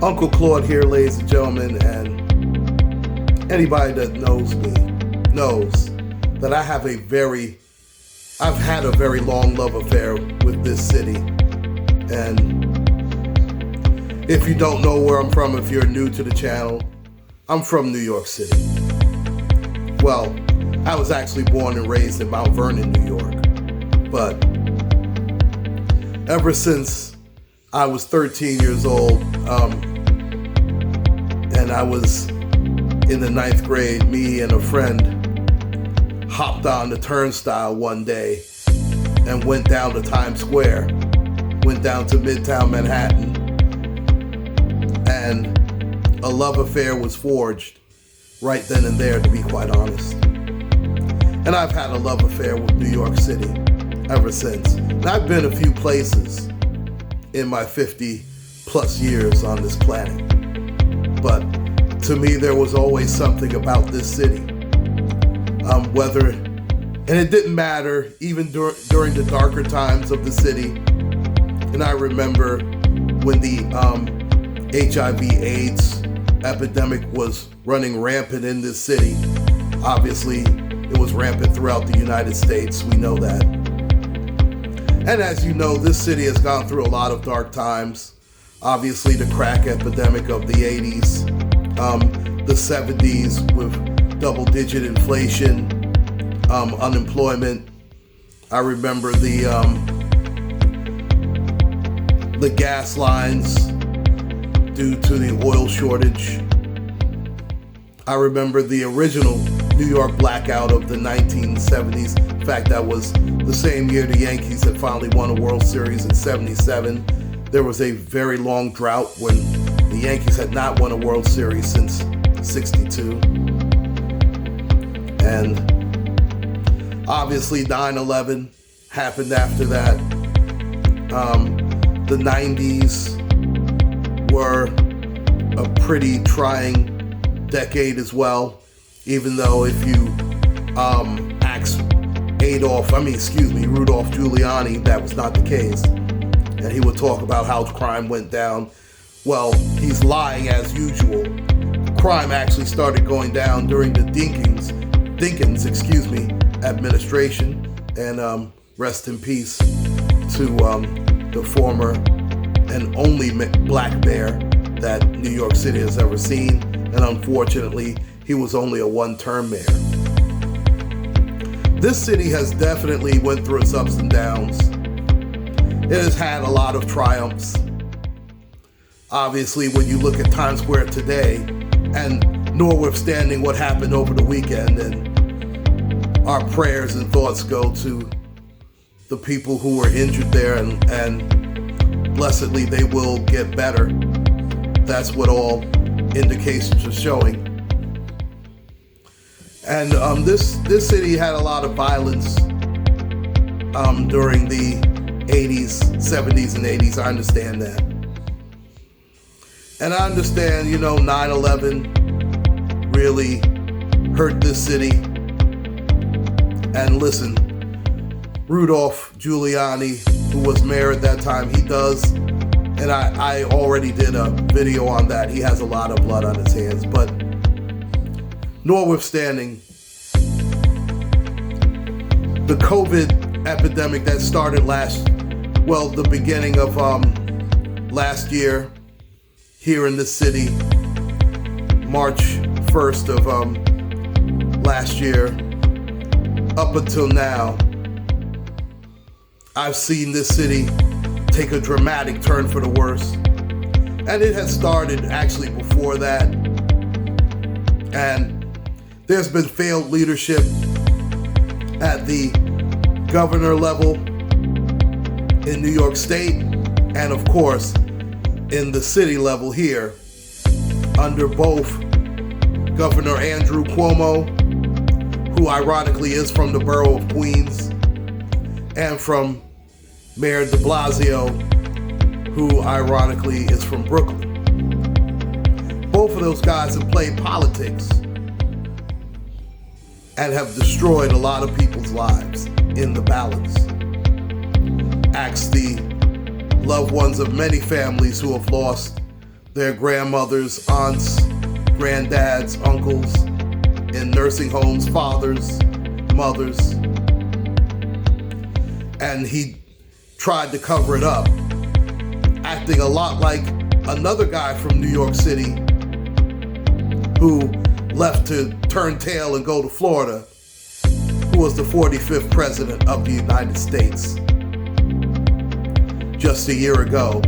Uncle Claude here, ladies and gentlemen, and anybody that knows me knows that I've had a very long love affair with this city. And if you don't know where I'm from, if you're new to the channel, I'm from New York City. Well, I was actually born and raised in Mount Vernon, New York. But ever since I was 13 years old, and I was in the 9th grade, me and a friend hopped on the turnstile one day and went down to Times Square, went down to Midtown Manhattan, and a love affair was forged right then and there, to be quite honest. And I've had a love affair with New York City ever since. And I've been a few places in my 50 plus years on this planet. But to me, there was always something about this city. And it didn't matter even during the darker times of the city. And I remember when the HIV/AIDS epidemic was running rampant in this city. Obviously, it was rampant throughout the United States. We know that. And as you know, this city has gone through a lot of dark times. Obviously, the crack epidemic of the 80s, the 70s with double-digit inflation, unemployment. I remember the gas lines due to the oil shortage. I remember the original New York blackout of the 1970s. In fact, that was the same year the Yankees had finally won a World Series in '77. There was a very long drought when the Yankees had not won a World Series since '62. And obviously 9/11 happened after that. The 90s were a pretty trying decade as well, even though if you ask Rudolph Giuliani, that was not the case. And he would talk about how crime went down. Well, he's lying as usual. Crime actually started going down during the Dinkins administration. And rest in peace to the former and only black mayor that New York City has ever seen. And unfortunately, he was only a one-term mayor. This city has definitely went through its ups and downs. It has had a lot of triumphs. Obviously, when you look at Times Square today, and notwithstanding what happened over the weekend, and our prayers and thoughts go to the people who were injured there, and blessedly they will get better. That's what all indications are showing. And this city had a lot of violence during the 80s, 70s, and 80s. I understand that. And I understand, 9/11 really hurt this city. And listen, Rudolph Giuliani, who was mayor at that time, he does, and I already did a video on that. He has a lot of blood on his hands. But notwithstanding, the COVID epidemic that started the beginning of last year here in the city, March 1st of last year, up until now, I've seen this city take a dramatic turn for the worse. And it had started actually before that. And there's been failed leadership at the governor level in New York State, and of course in the city level here, under both Governor Andrew Cuomo, who ironically is from the borough of Queens, and from Mayor de Blasio, who ironically is from Brooklyn. Both of those guys have played politics and have destroyed a lot of people's lives in the balance. Ask the loved ones of many families who have lost their grandmothers, aunts, granddads, uncles, in nursing homes, fathers, mothers. And he tried to cover it up, acting a lot like another guy from New York City who left to turn tail and go to Florida, who was the 45th president of the United States just a year ago.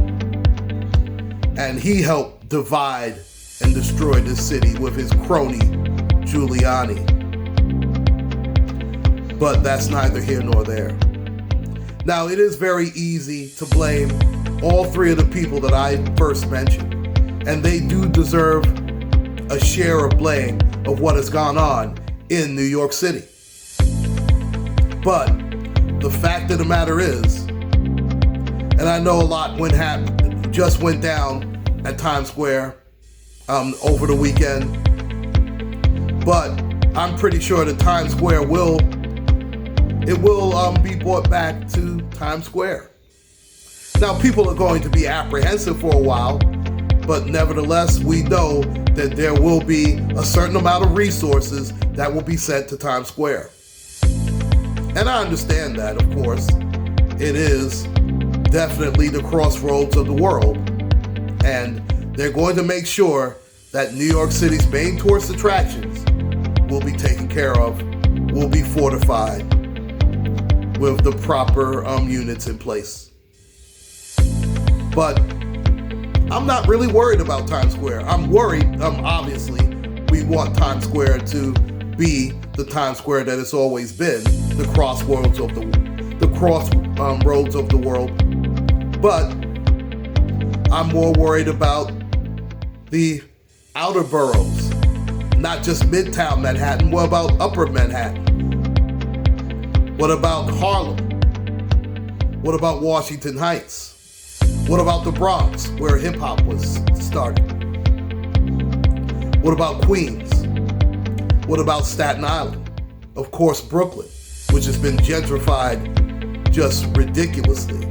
And he helped divide and destroy this city with his crony, Giuliani. But that's neither here nor there. Now, it is very easy to blame all three of the people that I first mentioned, and they do deserve a share of blame of what has gone on in New York City. But the fact of the matter is, and I know a lot just went down at Times Square over the weekend, but I'm pretty sure that Times Square will be brought back to Times Square. Now, people are going to be apprehensive for a while, but nevertheless, we know that there will be a certain amount of resources that will be sent to Times Square. And I understand that, of course. It is definitely the crossroads of the world. And they're going to make sure that New York City's main tourist attractions will be taken care of, will be fortified with the proper units in place. But I'm not really worried about Times Square. I'm worried, obviously, we want Times Square to be the Times Square that it's always been, the crossroads of the world. But I'm more worried about the outer boroughs, not just Midtown Manhattan. What about Upper Manhattan? What about Harlem? What about Washington Heights? What about the Bronx, where hip-hop was started? What about Queens? What about Staten Island? Of course, Brooklyn, which has been gentrified just ridiculously.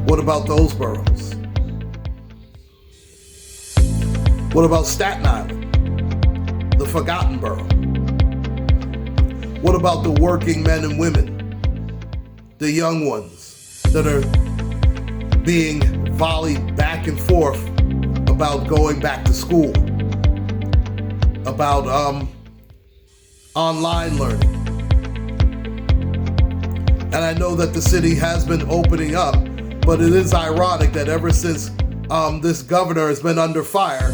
What about those boroughs? What about Staten Island, the forgotten borough? What about the working men and women, the young ones that are being volleyed back and forth about going back to school, about online learning? And I know that the city has been opening up, but it is ironic that ever since this governor has been under fire,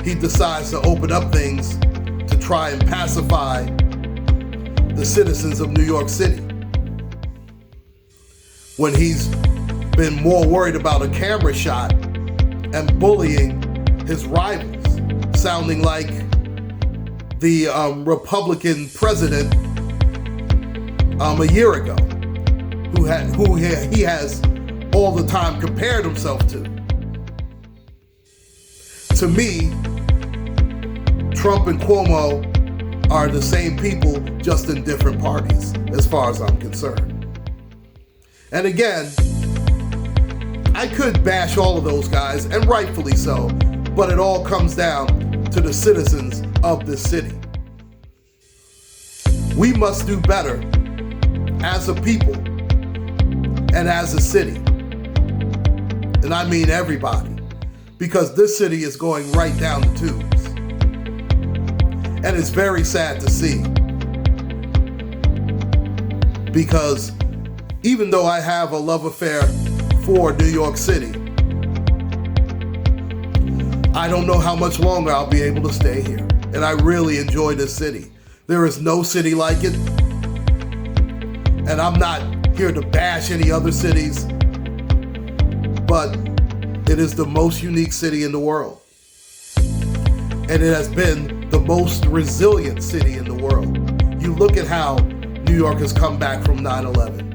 he decides to open up things to try and pacify the citizens of New York City, when he's been more worried about a camera shot and bullying his rivals, sounding like the Republican president a year ago, who he has all the time compared himself to. To me, Trump and Cuomo are the same people, just in different parties, as far as I'm concerned. And again, I could bash all of those guys, and rightfully so, but it all comes down to the citizens of this city. We must do better as a people and as a city. And I mean everybody, because this city is going right down the tubes. And it's very sad to see, because even though I have a love affair for New York City, I don't know how much longer I'll be able to stay here. And I really enjoy this city. There is no city like it. And I'm not here to bash any other cities, but it is the most unique city in the world. And it has been the most resilient city in the world. You look at how New York has come back from 9/11.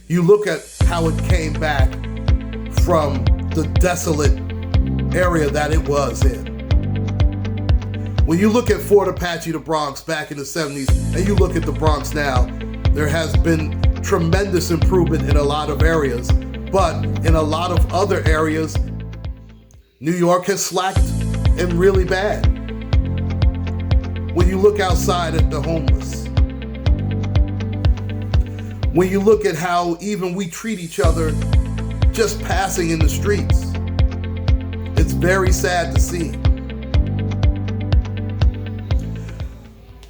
You look at how it came back from the desolate area that it was in. When you look at Fort Apache, the Bronx, back in the 70s, and you look at the Bronx now, there has been tremendous improvement in a lot of areas, But in a lot of other areas, New York has slacked and really bad. When you look outside at the homeless, when you look at how even we treat each other just passing in the streets, it's very sad to see.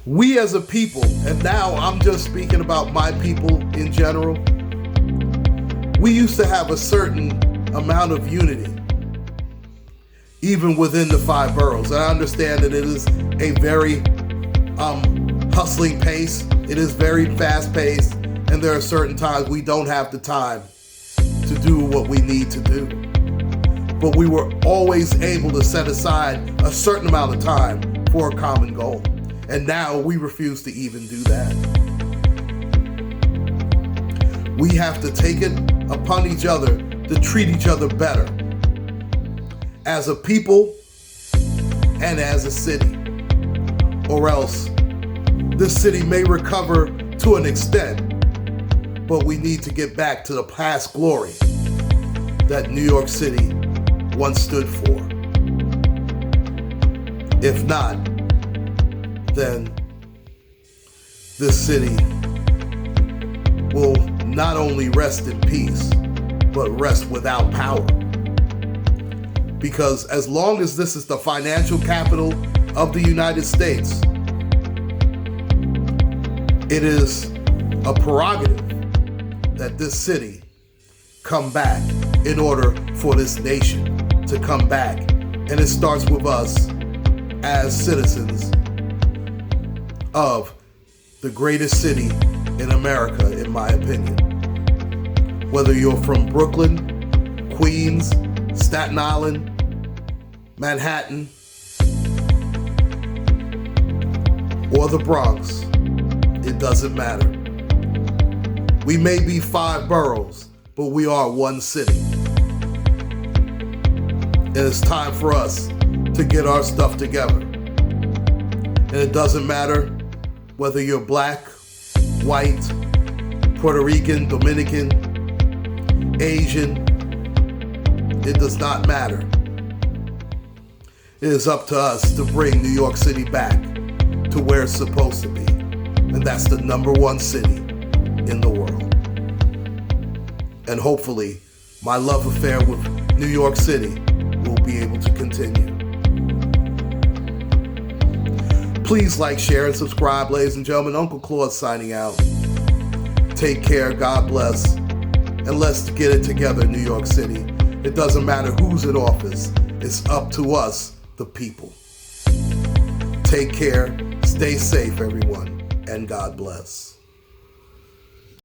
We as a people, and now I'm just speaking about my people in general, we used to have a certain amount of unity, even within the 5 boroughs. And I understand that it is a very hustling pace. It is very fast paced, and there are certain times we don't have the time to do what we need to do. But we were always able to set aside a certain amount of time for a common goal. And now we refuse to even do that. We have to take it upon each other to treat each other better as a people and as a city, or else this city may recover to an extent, but we need to get back to the past glory that New York City once stood for. If not, then this city will not only rest in peace, but rest without power. Because as long as this is the financial capital of the United States, it is a prerogative that this city come back in order for this nation to come back. And it starts with us as citizens of the greatest city in America, in my opinion. Whether you're from Brooklyn, Queens, Staten Island, Manhattan, or the Bronx, it doesn't matter. We may be 5 boroughs, but we are one city. And it's time for us to get our stuff together. And it doesn't matter whether you're black, white, Puerto Rican, Dominican, Asian, it does not matter. It is up to us to bring New York City back to where it's supposed to be. And that's the #1 city in the world. And hopefully, my love affair with New York City will be able to continue. Please like, share, and subscribe, ladies and gentlemen. Uncle Claude signing out. Take care, God bless, and let's get it together, New York City. It doesn't matter who's in office. It's up to us, the people. Take care, stay safe, everyone, and God bless.